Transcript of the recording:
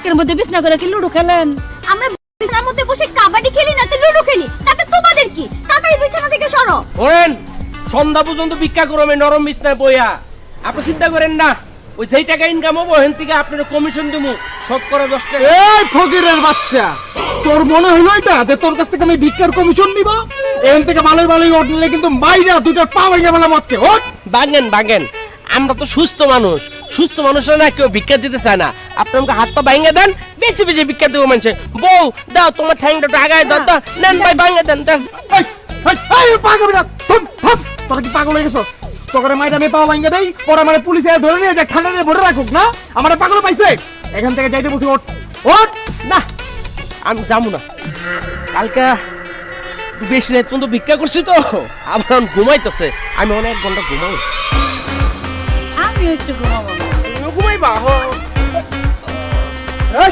একের মধ্যে বিছনা করে কি লুডো খেলেন? আমরা বিছানার মধ্যে বসে কাবাডি খেলি না তো লুডো খেলি, তাতে তোমাদের কি? তাড়াতাড়ি বিছানা থেকে সরো। ওরেন সন্ধ্যা পর্যন্ত ভিক্ষা করবে নরম বিছনায় বইয়া। আপনি চিন্তা করেন না, ওই যেই টাকা ইনকাম হবো হেন থেকে আপনার কমিশন দেবো শতকরা 10 টাকা। এই ফকিরের বাচ্চা, তোর মনে হইলো এটা যে তোর কাছ থেকে আমি ভিক্ষার কমিশন নিব? এখান থেকে ভালোই ভালোই ওঠ নিলে কিন্তু মাইরা দুটো পা ভেঙে ফেলা মতকে ওঠ। ভাঙেন আমরা তো সুস্থ মানুষ, সুস্থ মানুষরা না কেউ ভিক্ষা দিতে চায় না। আপনি আমাকে হাত পা ভাঙে দেন, বেশি বেশি ভিক্ষা দেবো মানুষের। বউ দাও তোমার ঠ্যাংটা একটু আগায় দাও, দাও নেন ভাই ভাঙে দেন দেন। এই এই এই পাগল না, থাম থাম, তোরা কি পাগল হয়ে গেছস? তোকে মাইরা আমি পা ভাঙে দেই, পরে মানে পুলিশে ধরে নিয়ে যায় খানারে ভরে রাখুক না? আমার পাগল পাইছে, এখান থেকে যাইতে বলছি ওঠ ওঠ। না আমি যাবো না, কালকে বেশি রাত পর্যন্ত ভিক্ষা করছি তো আমার এখন ঘুমাইতেছে, আমি অনেক ঘন্টা ঘুমাই। আমি একটু ঘুমাবো না। ঘুমাইবা? এই